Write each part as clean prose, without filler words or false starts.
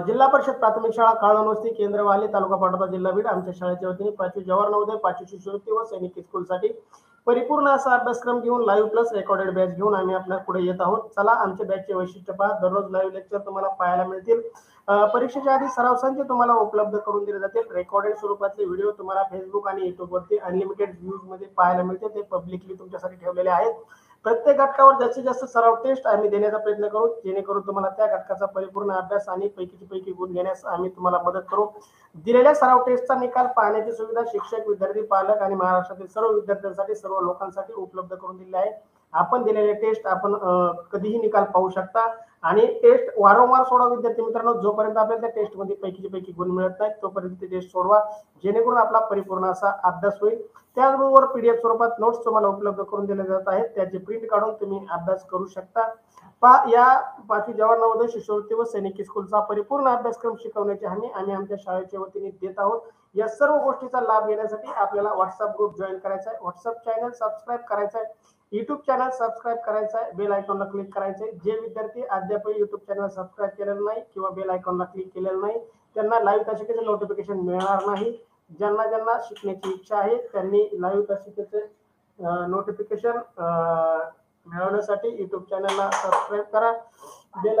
जिल्हा परिषद प्राथमिक शाळा काळवणवस्ती केंद्रवाली तालुका पाटोदा जिल्हा बीड आमच्या शाळेच्या वतीने 5वी जवाहर नवोदय 5वी शिष्यवृत्ती व सैनिक स्कूलसाठी परिपूर्ण असा अभ्यासक्रम घेऊन लाईव्ह प्लस रेकॉर्डेड बॅच घेऊन आम्ही आपल्या पुढे येत आहोत. चला आमच्या बॅचचे वैशिष्ट्य पहा. दररोज लाईव्ह लेक्चर तुम्हाला पाहायला मिळतील. परीक्षेच्या आधी सराव संच तुम्हाला उपलब्ध करून दिले जातील. रेकॉर्डेड स्वरूपातले व्हिडिओ तुम्हाला फेसबुक आणि युट्यूब वरती अनलिमिटेड व्ह्यूज मध्ये पाहायला मिळते. ते पब्लिकली तुमच्यासाठी ठेवलेले आहेत. प्रत्येक घटकावर जास्तीत जास्त सराव टेस्ट आम्ही देण्याचा प्रयत्न करू, जेणेकरून तुम्हाला त्या घटकाचा परिपूर्ण अभ्यास आणि पैकीची पैकी गुण घेण्यास आम्ही तुम्हाला मदत करू. दिलेल्या सराव टेस्टचा निकाल पाहण्याची सुविधा शिक्षक, विद्यार्थी, पालक आणि महाराष्ट्रातील सर्व विद्यार्थ्यांसाठी, सर्व लोकांसाठी उपलब्ध करून दिली आहे. आपण दिलेले टेस्ट आपण कधीही निकाल पाहू शकता आणि टेस्ट वारंवार सोडवा विद्यार्थी मित्रांनो. जोपर्यंत आपल्याला त्या टेस्ट मध्ये पैकीची पैकी गुण मिळत नाही तोपर्यंत ते टेस्ट सोडवा, जेणेकरून आपला परिपूर्ण असा अभ्यास होईल. त्याचबरोबर पीडीएफ स्वरूपात नोट्स तुम्हाला उपलब्ध करून दिले जात आहेत. त्याची प्रिंट काढून तुम्ही अभ्यास करू शकता. या 5वी जवाहर नवोदय शिष्यवृत्ती व सैनिक स्कूलचा परिपूर्ण अभ्यासक्रम शिकवण्याची हमी आम्ही आमच्या शाळेच्या वतीने देत आहोत. या सर्व गोष्टीचा लाभ घेण्यासाठी आपल्याला व्हॉट्सअप ग्रुप जॉईन करायचा आहे, व्हॉट्सअप चॅनल सबस्क्राईब करायचा आहे, युट्यूब चॅनल सबस्क्राईब करायचा आहे, बेल आयकॉनला क्लिक करायचं आहे. जे विद्यार्थी अद्याप युट्यूब चॅनल सबस्क्राईब केलेलं नाही किंवा बेल आयकॉनला क्लिक केलेलं नाही त्यांना लाईव्ह तासिकेचे नोटिफिकेशन मिळणार नाही. ज्यांना ज्यांना शिकण्याची इच्छा आहे त्यांनी लाईव्ह तासिकेचे नोटिफिकेशन मिळवण्यासाठी युट्यूब चॅनलला सबस्क्राईब करा. बेल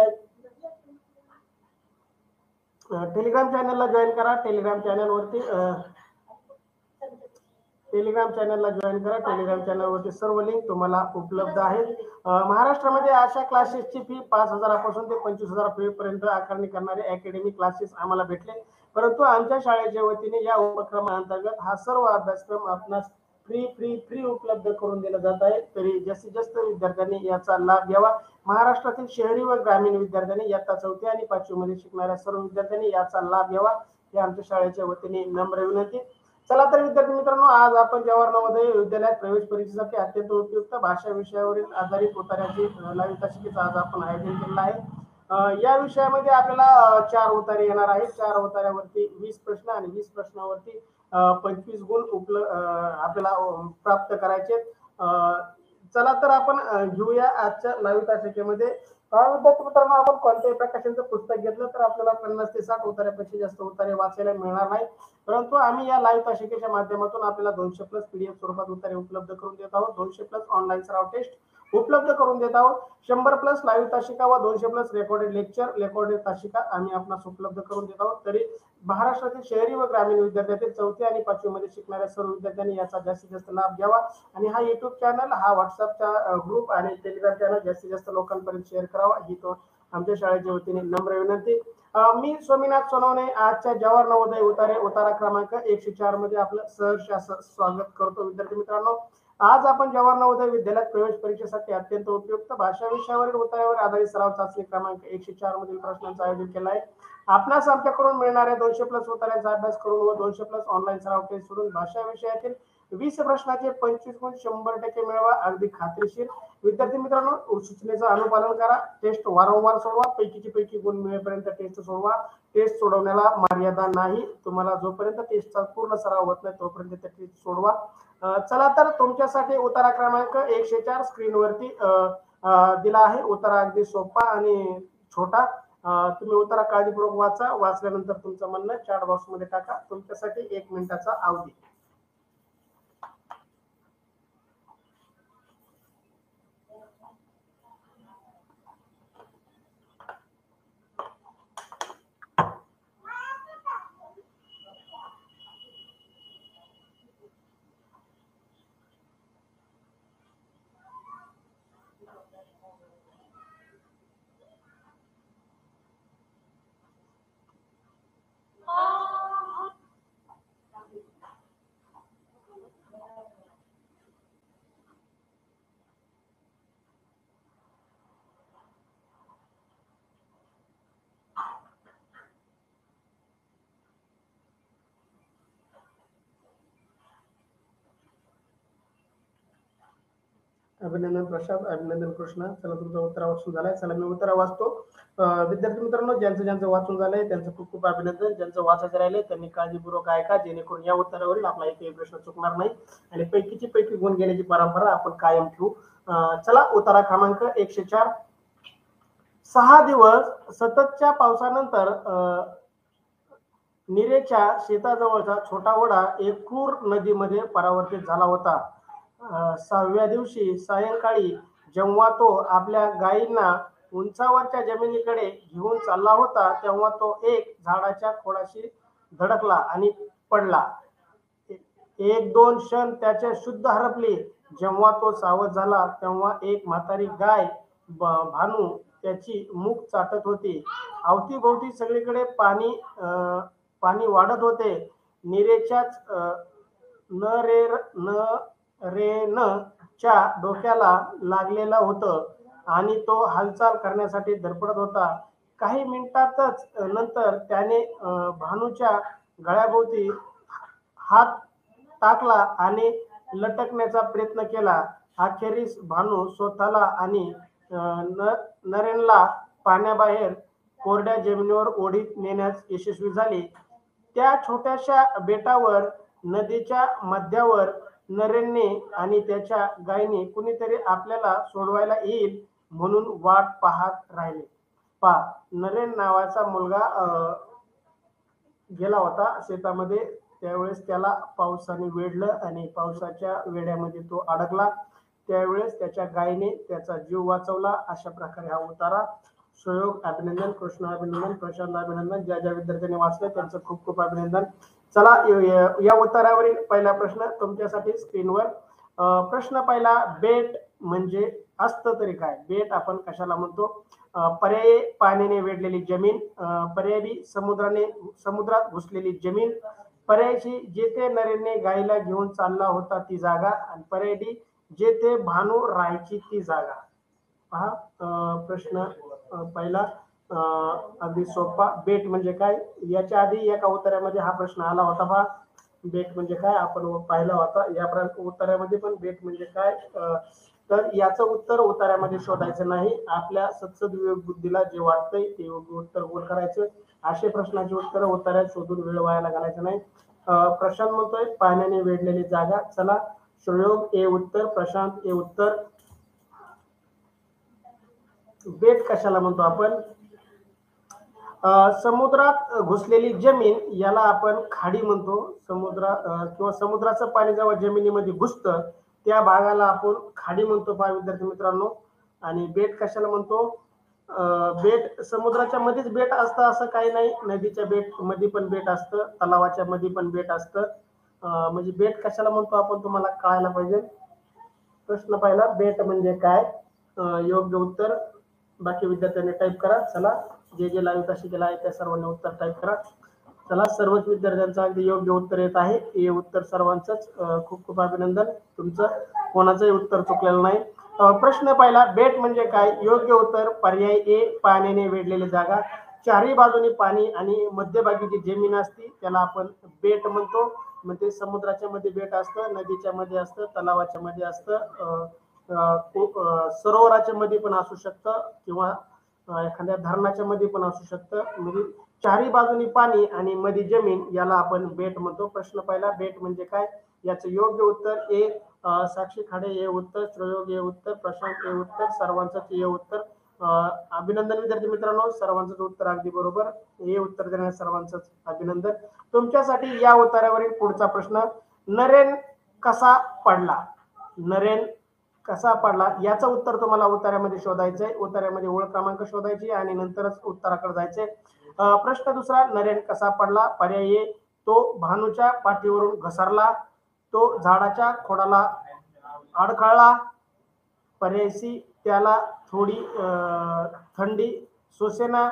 टेलिग्राम चॅनलला जॉईन करा. टेलिग्राम चॅनलला जॉईन करा. टेलिग्राम चॅनलवरती सर्व लिंक तुम्हाला उपलब्ध आहेत. महाराष्ट्रामध्ये अशा क्लासेसची फी 5,000 पासून ते 25,000 फी पर्यंत आकारणी करणारे अकॅडमिक क्लासेस आम्हाला भेटले, परंतु आमच्या शाळेच्या वतीने या उपक्रमाअंतर्गत हा सर्व अभ्यासक्रम आपणास फ्री उपलब्ध करून दिला जात आहे. तरी जास्तीत जास्त विद्यार्थ्यांनी याचा लाभ घ्यावा. महाराष्ट्रातील शहरी व ग्रामीण विद्यार्थ्यांनी इयत्ता 4थी आणि 5वी मध्ये शिकणाऱ्या सर्व विद्यार्थ्यांनी याचा लाभ घ्यावा हे आमच्या शाळेच्या वतीने नम्र विनंती. चला तर विद्यार्थी मित्रांनो, आज आपण जवाहर नवोदय विद्यालयात प्रवेश परीक्षेसाठी अत्यंत उपयुक्त भाषा विषयावरील आधारित उतार्याची लाईव्ह तासिकेचं आज आपण आयोजन केलेलं आहे. या विषयामध्ये आपल्याला 4 उतारे येणार आहेत. 4 उतार्यावरती 20 प्रश्न आणि 20 प्रश्नावरती 25 गुण आपल्याला प्राप्त करायचे. चला तर आपण घेऊया आजच्या लाईव्ह तासिकेमध्ये. विद्यार्थी मित्रांनो, आपण कोणत्याही प्रकाशनचं पुस्तक घेतलं तर आपल्याला 50 ते 60 उतार्यापेक्षा जास्त उतारे वाचायला मिळणार नाही, परंतु आम्ही या लाईव्ह तासिकेच्या माध्यमातून आपल्याला 200+ पीडीएफ स्वरूपात उतारे उपलब्ध करून देत आहोत. 200+ ऑनलाईन सराव टेस्ट उपलब्ध करून देत आहोत. 100+ लाईव्ह तासिका व 200+ रेकॉर्डेड लेक्चर, रेकॉर्डेड तासिका आम्ही आपणास उपलब्ध करून देत आहोत. तरी महाराष्ट्रातील शहरी व ग्रामीण विद्यार्थ्यांतील 4थी आणि 5वी मध्ये शिकणाऱ्या सर्व विद्यार्थ्यांनी याचा जास्तीत जास्त लाभ घ्यावा आणि हा युट्यूब चॅनल, हा व्हॉट्सअपचा ग्रुप आणि टेलिग्राम चॅनल जास्तीत जास्त लोकांपर्यंत शेअर करावा ही तो आमच्या शाळेच्या वतीने नम्र विनंती. मी स्वामीनाथ सोनवणे आजच्या जवाहर नवोदय उतारा क्रमांक 104 मध्ये आपलं सहर्ष स्वागत करतो. विद्यार्थी मित्रांनो, आज आपण जवाहर नवोदय विद्यालयात प्रवेश परीक्षेसाठी अत्यंत उपयुक्त भाषा विषयावरील उतार्यावर आधारित सराव चाचणी क्रमांक 104 मधील प्रश्नांचं आयोजन केलं आहे. आपणास आमच्याकडून मिळणाऱ्या 200+ उतार्यांचा अभ्यास करून व 200+ ऑनलाईन सराव टेस्ट सोडून भाषा विषयातील 20 प्रश्नाचे 25 गुण 100% मिळवा, अगदी खात्रीशीर. विद्यार्थी मित्रांनो, सूचनेचं अनुपालन करा. टेस्ट वारंवार सोडवा. पैकीची पैकी गुण मिळेपर्यंत टेस्ट सोडवा. टेस्ट सोडवण्याला मर्यादा नाही. तुम्हाला जोपर्यंत टेस्टचा पूर्ण सराव होत नाही तोपर्यंत त्या टेस्ट सोडवा. चला तर तुमच्यासाठी उतारा क्रमांक 104 स्क्रीनवरती दिला आहे. उतारा अगदी सोपा आणि छोटा. तुम्ही उतारा काळजीपूर्वक वाचा. वाचल्यानंतर तुमचं म्हणणं चॅट बॉक्स मध्ये टाका. तुमच्यासाठी 1 मिनिटाचा अवधी. अभिनंदन प्रसाद, अभिनंदन कृष्णा. चला तुमचा उत्तर वाचून झालाय. चला मी उत्तर वाचतो. विद्यार्थी मित्रांनो, ज्यांचं वाचून झालंय त्यांचं खूप खूप अभिनंदन. ज्यांचं वाचायचं राहिले त्यांनी काळजीपूर्वक ऐका, जेणेकरून या उत्तरावरील आपला एकही प्रश्न चुकणार नाही आणि पैकीची पैकी गुण घेण्याची परंपरा आपण कायम ठेवू. चला उतारा क्रमांक 104 6 दिवस सततच्या पावसानंतर निरेच्या शेताजवळचा छोटा ओढा एक क्रूर नदीमध्ये परावर्तित झाला होता. 6व्या दिवशी सायंकाळी जेव्हा तो आपल्या गायींना उंचावरच्या जमिनीकडे घेऊन चालला होता, तेव्हा तो एक झाडाच्या खोडाशी धडकला आणि पडला. एक दोन क्षण त्याचे शुद्ध हरपले. जेव्हा तो सावध झाला, तेव्हा एक म्हातारी गाय भानू त्याची मूग चाटत होती. अवतीभोवती सगळीकडे पाणी वाढत होते. नीरेच्याच नरेनच्या डोक्याला लागलेलं होतं आणि तो हालचाल करण्यासाठी धडपडत होता. काही मिनिटातच नंतर त्याने भानूच्या गळ्याभोवती हात टाकला आणि लटकण्याचा प्रयत्न केला. अखेरीस भानू स्वतःला आणि नरेनला पाण्याबाहेर कोरड्या जमिनीवर ओढीत नेण्यास यशस्वी झाली. त्या छोट्याशा बेटावर नदीच्या मध्यावर नरेनने आणि त्याच्या गायीने कुणीतरी आपल्याला सोडवायला येईल म्हणून वाट पाहत राहिले. नरेन नावाचा मुलगा गेला होता शेतामध्ये. त्यावेळेस त्याला पावसाने वेढलं आणि पावसाच्या वेड्यामध्ये तो अडकला. त्यावेळेस त्याच्या गायीने त्याचा जीव वाचवला. अशा प्रकारे हा उतारा. सहयोग, अभिनंदन. कृष्ण अभिनंदन. प्रशांत अभिनंदन. ज्या ज्या विद्यार्थ्यांनी वाचलं त्यांचं खूप खूप अभिनंदन. चला, या उतारावरील पहिला प्रश्न तुमच्यासाठी स्क्रीनवर. प्रश्न पहिला, बेट म्हणजे असतं तरी काय? बेट आपण कशाला म्हणतो? पर्यायी पाण्याने वेढलेली जमीन, पर्यायी समुद्रात घुसलेली जमीन, पर्यायी जेथे नरेनने गायीला घेऊन चालला होता ती जागा, आणि पर्यायी जेथे भानू राहायची ती जागा. पहा, प्रश्न पहिला अगदी सोपा. बेट म्हणजे काय? याच्या आधी एका उत्तरामध्ये हा प्रश्न आला होता. पहा, बेट म्हणजे काय आपण पाहिला होता. या उत्तरामध्ये पण बेट म्हणजे काय, तर याचं उत्तर उतार्यामध्ये शोधायचं नाही. आपल्या सत्सद विवेक बुद्धीला जे वाटतंय ते योग्य उत्तर गोल करायचं. असे प्रश्नाचे उत्तर उतार्यात शोधून वेळ वायाला घालायचं नाही. प्रशांत म्हणतोय पाण्याने वेढलेली जागा. चला, सहयोग ए उत्तर, प्रशांत ए उत्तर. बेट कशाला म्हणतो आपण? समुद्रात घुसलेली जमीन याला आपण खाडी म्हणतो. किंवा समुद्राचं पाणी जेव्हा जमिनीमध्ये घुसतं त्या भागाला आपण खाडी म्हणतो. पहा विद्यार्थी मित्रांनो. आणि बेट कशाला म्हणतो? बेट समुद्राच्या मध्येच बेट असतं असं काही नाही. नदीच्या बेट मध्ये पण बेट असतं, तलावाच्या मध्ये पण बेट असतं. म्हणजे बेट कशाला म्हणतो आपण तुम्हाला कळायला पाहिजे. प्रश्न पहिला, बेट म्हणजे काय? योग्य उत्तर बाकी विद्यार्थ्यांनी टाईप करा. चला, जे लाईव्ह ताशी केला आहे त्या सर्वांनी उत्तर टाईप करा. चला, सर्वच विद्यार्थ्यांचं अगदी योग्य उत्तर येत आहे. हे उत्तर सर्वांचंच खूप खूप अभिनंदन. तुमचं कोणाचंही उत्तर चुकलेलं नाही. प्रश्न पहिला, बेट म्हणजे काय? योग्य उत्तर पर्याय ए, पाण्याने वेढलेली जागा. चारही बाजूनी पाणी आणि मध्यभागी जी जमीन असते त्याला आपण बेट म्हणतो. म्हणजे समुद्राच्या मध्ये बेट असतं, नदीच्या मध्ये असतं, तलावाच्या मध्ये असतं, सरोवराच्या मध्ये पण असू शकतं, किंवा एखाद्या धरणाच्या मध्ये पण असू शकतं. म्हणजे चारही बाजूनी पाणी आणि मध्ये जमीन याला आपण बेट म्हणतो. प्रश्न पहिला, बेट म्हणजे काय? याचं योग्य उत्तर ए, साक्षी खाडे हे उत्तर, प्रयोग हे उत्तर, प्रशांत हे उत्तर, सर्वांचंच हे उत्तर. अभिनंदन विद्यार्थी मित्रांनो, सर्वांचंच उत्तर अगदी बरोबर. हे उत्तर देण्यास सर्वांचंच अभिनंदन. तुमच्यासाठी या उत्तरावरील पुढचा प्रश्न, नरेन कसा पडला? नरेन कसा पडला याचं उत्तर तुम्हाला उत्तरामध्ये शोधायचंय. उत्तरामध्ये ओळ क्रमांक शोधायची आणि नंतरच उत्तराकडे जायचंय. प्रश्न दुसरा, नरेन कसा पडला? पर्याय ए, तो भानूच्या पाठीवरून घसरला, तो झाडाच्या खोडाला अडखळला, पर्याय सी, त्याला थोडी थंडी सोसेना,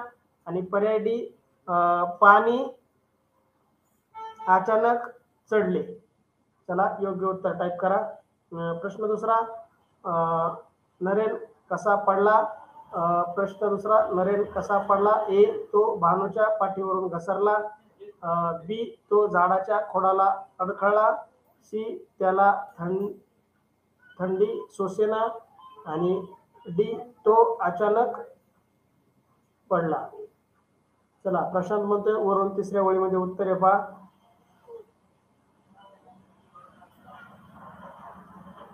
आणि पर्याय डी, पाणी अचानक चढले. चला, योग्य उत्तर टाईप करा. प्रश्न दुसरा, नरेन कसा पडला? प्रश्न दुसरा, नरेन कसा पडला? ए, तो भानूच्या पाठीवरून घसरला, बी, तो झाडाच्या खोडाला अडखळला, सी, त्याला थंडी सोसेना, आणि डी, तो अचानक पडला. चला, प्रशांत म्हणतोय वरून तिसऱ्या ओळीमध्ये उत्तर आहे. पहा,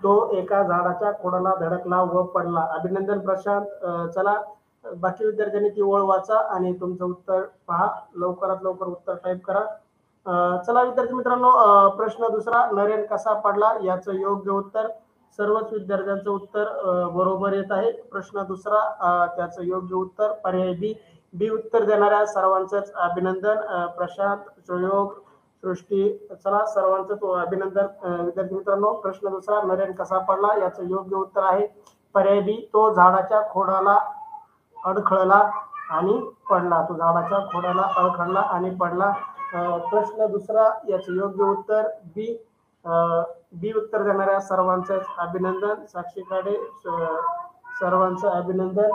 तो एका झाडाच्या खोडाला धडकला व पडला. अभिनंदन प्रशांत. चला, बाकी विद्यार्थ्यांनी ती ओळ वाचा आणि तुमचं उत्तर पहा. लवकरात लवकर उत्तर टाईप करा. चला विद्यार्थी मित्रांनो, प्रश्न दुसरा, नरेन कसा पडला याचं योग्य उत्तर. सर्वच विद्यार्थ्यांचं उत्तर बरोबर येत आहे. प्रश्न दुसरा, त्याचं योग्य उत्तर पर्याय बी. बी उत्तर देणाऱ्या सर्वांचंच अभिनंदन. प्रशांत, सुयोग, सृष्टी, चला सर्वांचं अभिनंदन. विद्यार्थी मित्रांनो, प्रश्न दुसरा, नरेन कसा पडला याचं योग्य उत्तर आहे पर्याय बी. तो झाडाच्या खोडाला अडखळला आणि पडला. तो झाडाच्या खोडाला अडखळला आणि पडला. प्रश्न दुसरा, याचे योग्य उत्तर बी. बी उत्तर देणाऱ्या सर्वांचं अभिनंदन. साक्षी काडे, सर्वांचं अभिनंदन.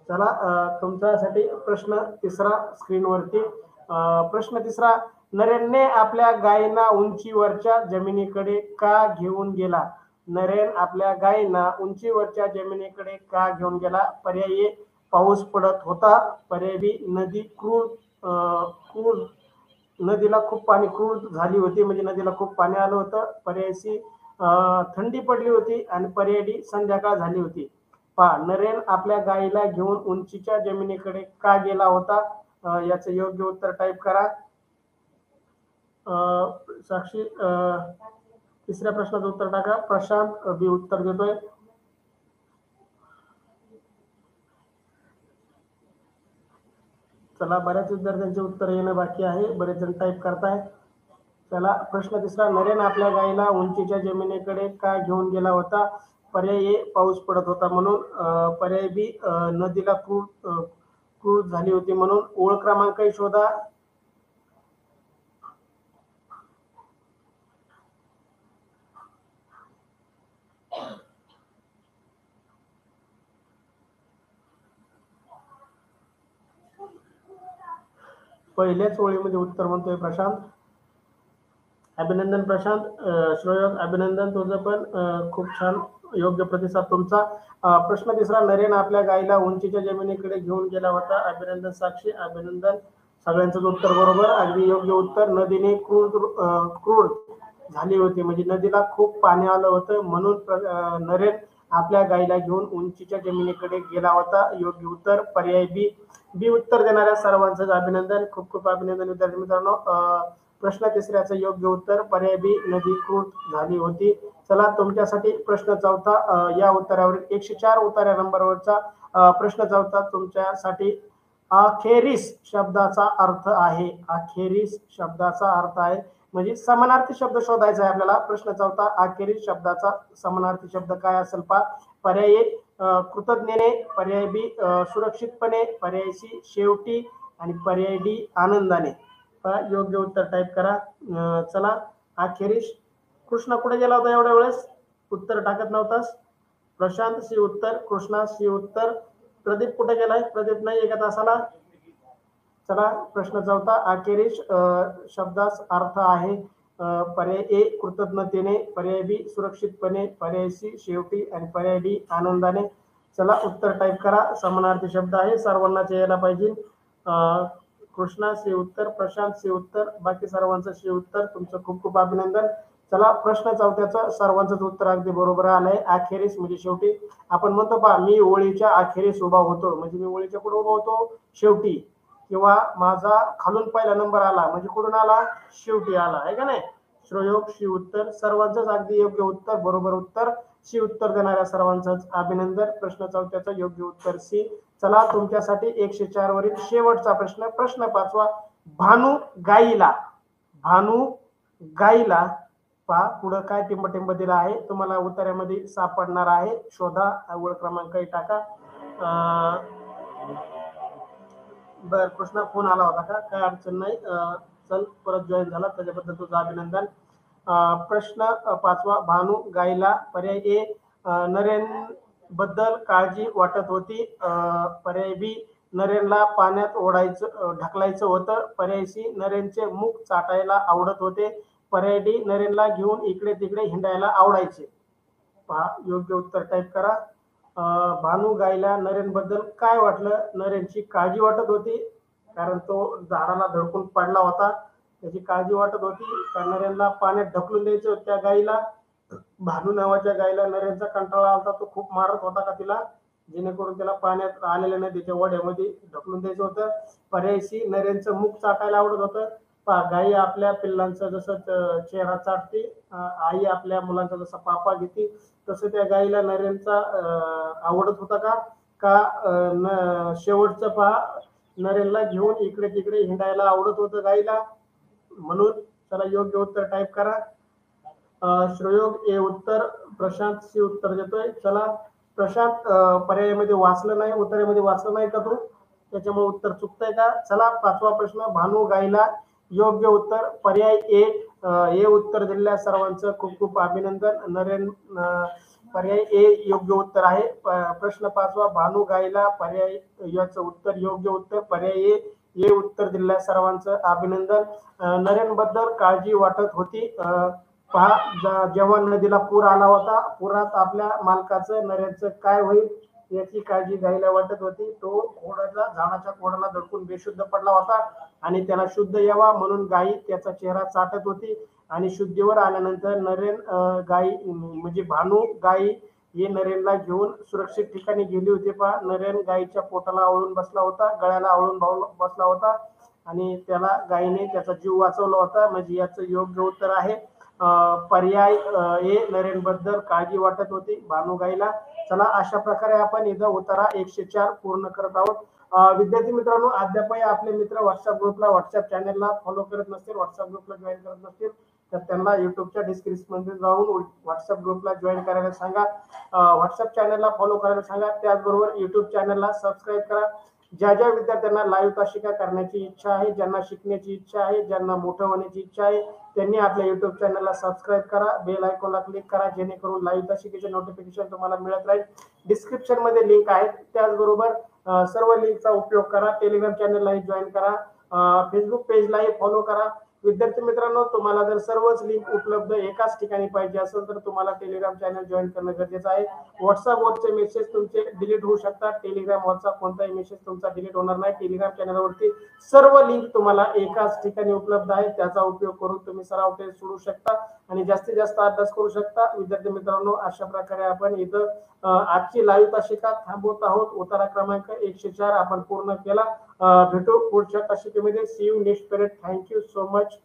चला तुमच्यासाठी प्रश्न तिसरा स्क्रीनवरती. प्रश्न तिसरा, नरेनने आपल्या गायींना उंचीवरच्या जमिनीकडे का घेऊन गेला? नरेन आपल्या गायींना उंचीवरच्या जमिनीकडे का घेऊन गेला? पर्याय ए, पाऊस पडत होता. पर्याय बी, नदी क्रूर नदीला खूप पाणी, क्रूर झाली होती म्हणजे नदीला खूप पाणी आलं होतं. पर्याय सी, थंडी पडली होती. आणि पर्याय डी, संध्याकाळ झाली होती. पहा, नरेन आपल्या गायीला घेऊन उंचीच्या जमिनीकडे का गेला होता? याचं योग्य उत्तर टाईप करा. साक्षी तिसऱ्या प्रश्नाचं उत्तर टाका. प्रशांत बी उत्तर देतोय. चला, बऱ्याच विद्यार्थ्यांचे उत्तर येणं बाकी आहे, बरेच जण टाईप करताय. चला, प्रश्न तिसरा, नरेन आपल्या गायीला उंचीच्या जमिनीकडे का घेऊन गेला होता? पर्याय ए, पाऊस पडत होता म्हणून. पर्याय बी, नदीला क्रूर झाली होती म्हणून. ओळ क्रमांक शोधा. पहिल्याच ओळीमध्ये उत्तर म्हणतोय प्रशांत. अभिनंदन प्रशांत. श्रेयक, अभिनंदन तुझं पण. खूप छान, योग्य प्रतिसाद तुमचा. प्रश्न तिसरा, नरेन आपल्या गायीला उंचीच्या जमिनीकडे घेऊन गेला होता. अभिनंदन साक्षी, अभिनंदन. सगळ्यांचं उत्तर बरोबर, अगदी योग्य उत्तर. नदीने क्रूर झाली होती म्हणजे नदीला खूप पाणी आलं होतं म्हणून नरेन आपल्या गायीला घेऊन उंचीच्या जमिनीकडे गेला होता. योग्य उत्तर पर्याय बी. बी उत्तर देणाऱ्या सर्वांचं अभिनंदन. खूप खूप अभिनंदन विद्यार्थी मित्रांनो. प्रश्न तिसऱ्याचं योग्य उत्तर पर्याय बी, नदी क्रूर झाली होती. चला, तुमच्यासाठी प्रश्न चौथा. या उत्तरावरील 104 उतार्या नंबरवरचा प्रश्न चौथा तुमच्यासाठी. अखेरीस शब्दाचा अर्थ आहे. अखेरीस शब्दाचा अर्थ आहे म्हणजे समानार्थी शब्द शोधायचा आहे आपल्याला. प्रश्न चौथा, अखेरीस शब्दाचा समानार्थी शब्द काय असेल पहा. पर्याय ए, कृतज्ञतेने. पर्याय बी, सुरक्षितपणे. पर्याय सी, शेवटी. आणि पर्याय डी, आनंदाने. योग्य उत्तर टाईप करा. चला, अखेरीस. कृष्णा कुठे गेला होता एवढ्या वेळेस? उत्तर टाकत नव्हतास. प्रशांत सी उत्तर, कृष्णा सी उत्तर. प्रदीप कुठे गेलाय? प्रदीप नाही एका तासाला. चला, प्रश्न चौथा, अखेरीस शब्दास अर्थ आहे. पर्याय ए, कृतज्ञतेने. पर्याय बी, सुरक्षितपणे. पर्याय सी, शेवटी. आणि पर्याय डी, आनंदाने. चला, उत्तर टाईप करा. समानार्थी शब्द आहे, सर्वांनाच यायला पाहिजे. कृष्णा सी उत्तर, प्रशांत सी उत्तर, बाकी सर्वांचं सी उत्तर. तुमचं खूप खूप अभिनंदन. चला, प्रश्न चौथ्याचं सर्वांचंच उत्तर अगदी बरोबर आलंय. अखेरीस म्हणजे शेवटी. आपण म्हणतो पहा, मी ओळीच्या अखेरीस उभा होतो म्हणजे मी ओळीच्या कुठे उभा होतो? शेवटी. किंवा माझा खालून पहिला नंबर आला म्हणजे कुठून आला? शेवटी आला, आहे का नाही? श्रेयोग शी उत्तर. सर्वांचंच अगदी योग्य उत्तर, बरोबर उत्तर. शी उत्तर देणाऱ्या सर्वांचंच अभिनंदन. प्रश्न चौथ्याचं योग्य उत्तर सी. चला, तुमच्यासाठी 104 वरील शेवटचा प्रश्न. प्रश्न पाचवा, भानू गाईला. भानू गाईला. पहा, पुढं काय टिंब दिला आहे तुम्हाला उत्तरामध्ये सापडणार आहे. शोधा, ओळ क्रमांक टाका. बर, कृष्णा फोन आला होता का? काय अडचण नाही. चल, परत जॉईन झाला त्याच्याबद्दल तुझं अभिनंदन. प्रश्न पाचवा, भानू गाईला. पर्याय ए, नरेन बद्दल काळजी वाटत होती. पर्याय बी, नरेनला पाण्यात ढकलायचं होतं. पर्याय सी, नरेनचे मुख चाटायला आवडत होते. पर्याय डी, नरेनला घेऊन इकडे तिकडे हिंडायला आवडायचे. पहा, योग्य उत्तर टाईप करा. भानू गायला नरेन बद्दल काय वाटलं? नरेनची काळजी वाटत होती कारण तो झाडाला धडकून पडला होता, त्याची काळजी वाटत होती. नरेनला पाण्यात ढकलून द्यायचं त्या गायीला. भानू नावाच्या गायीला नरेनचा कंटाळा आलता, तो खूप मारत होता का तिला? जेणेकरून त्याला पाण्यात आलेल्या नदीच्या ओढ्यामध्ये ढकलून द्यायचं होतं. पर्याय सी, नरेंचं मुख चाटायला आवडत होतं. पहा, गाई आपल्या पिल्लांचा जसं चेहरा चाटते, आई आपल्या मुलांचा जसा पापा घेते, तसं त्या गाईला नरेंचा आवडत होता का? शेवटचं पहा, नरेनला घेऊन इकडे तिकडे हिंडायला आवडत होतं गाईला. म्हणून चला योग्य उत्तर टाईप करा. श्रेयोग ए उत्तर, प्रशांत सी उत्तर देतोय. चला प्रशांत, पर्यायामध्ये वाचलं नाही, उत्तरामध्ये वाचलं नाही का तू? त्याच्यामुळे उत्तर चुकतंय का? चला 5वा प्रश्न, भानू गाईला. योग्य उत्तर पर्याय ए. हे उत्तर दिलेल्या सर्वांचं खूप खूप अभिनंदन. नरेन, पर्याय ए योग्य उत्तर आहे. प्रश्न 5वा, भानू गाईला. पर्याय याचं उत्तर योग्य उत्तर पर्याय ए. हे उत्तर दिलेल्या सर्वांचं अभिनंदन. नरेन बद्दल काळजी वाटत होती. पहा, जेव्हा नदीला पूर आला होता, पुरात आपल्या मालकाचं नरेंचं काय होईल याची काळजी गायला वाटत होती. तो झाडाच्या खोडाला धडकून बेशुद्ध पडला होता आणि त्याला शुद्ध यावा म्हणून गायी त्याचा चेहरा चाटत होती. आणि शुद्धीवर आल्यानंतर नरेन गायी म्हणजे भानू गायी हे नरेनला घेऊन सुरक्षित ठिकाणी गेली होती. पहा, नरेन गायीच्या पोटाला आवळून बसला होता, गळ्याला आवळून बसला होता आणि त्याला गायीने त्याचा जीव वाचवला होता. म्हणजे याचं योग्य उत्तर आहे पर्याय ए. नरेन बद्दल काळजी वाटत होती भानू गाईला. चला, अशा प्रकारे आपण इथं उतारा 104 पूर्ण करत आहोत. विद्यार्थी मित्रांनो, अद्यापही आपले मित्र व्हॉट्सअप ग्रुपला, व्हॉट्सअप चॅनलला फॉलो करत नसतील, व्हॉट्सअप ग्रुपला जॉईन करत नसतील, तर त्यांना युट्यूबच्या डिस्क्रिप्शन मध्ये जाऊन व्हॉट्सअप ग्रुपला जॉईन करायला सांगा. व्हॉट्सअप चॅनलला फॉलो करायला सांगा. त्याचबरोबर युट्यूब चॅनलला सबस्क्राईब करा. ज्या ज्या विद्यार्थ्यांना लाईव्ह तासिका करण्याची इच्छा आहे, ज्यांना शिकण्याची इच्छा आहे, ज्यांना मोठं होण्याची इच्छा आहे, त्यांनी आपल्या युट्यूब चॅनलला सबस्क्राईब करा, बेल आयकॉनला क्लिक करा, जेणेकरून लाईव्ह तासिकेचे नोटिफिकेशन तुम्हाला मिळत राहील. डिस्क्रिप्शन मध्ये लिंक आहेत. त्याचबरोबर सर्व लिंकचा उपयोग करा. टेलिग्राम चॅनललाही जॉईन करा, फेसबुक पेजलाही फॉलो करा. विद्यार्थी मित्रांनो, तुम्हाला जर सर्वच लिंक उपलब्ध एकाच ठिकाणी पाहिजे असेल तर तुम्हाला टेलिग्राम चॅनल जॉईन करणं गरजेचं आहे. व्हॉट्सअपवरचे मेसेज तुमचे डिलीट होऊ शकतात. टेलिग्रामवरचा कोणताही मेसेज तुमचा डिलीट होणार नाही. टेलिग्राम चॅनलवरती सर्व लिंक तुम्हाला एकाच ठिकाणी उपलब्ध आहे. त्याचा उपयोग करून तुम्ही सराव टेस्ट सोडू शकता आणि जास्तीत जास्त अभ्यास करू शकता. विद्यार्थी मित्रांनो, अशा प्रकारे आपण इथं आजची लाईव्ह तासिका थांबवत आहोत. उतारा क्रमांक 104 आपण पूर्ण केला. भेटू पुढच्या तासिकेमध्ये. See you next period. Thank you so much.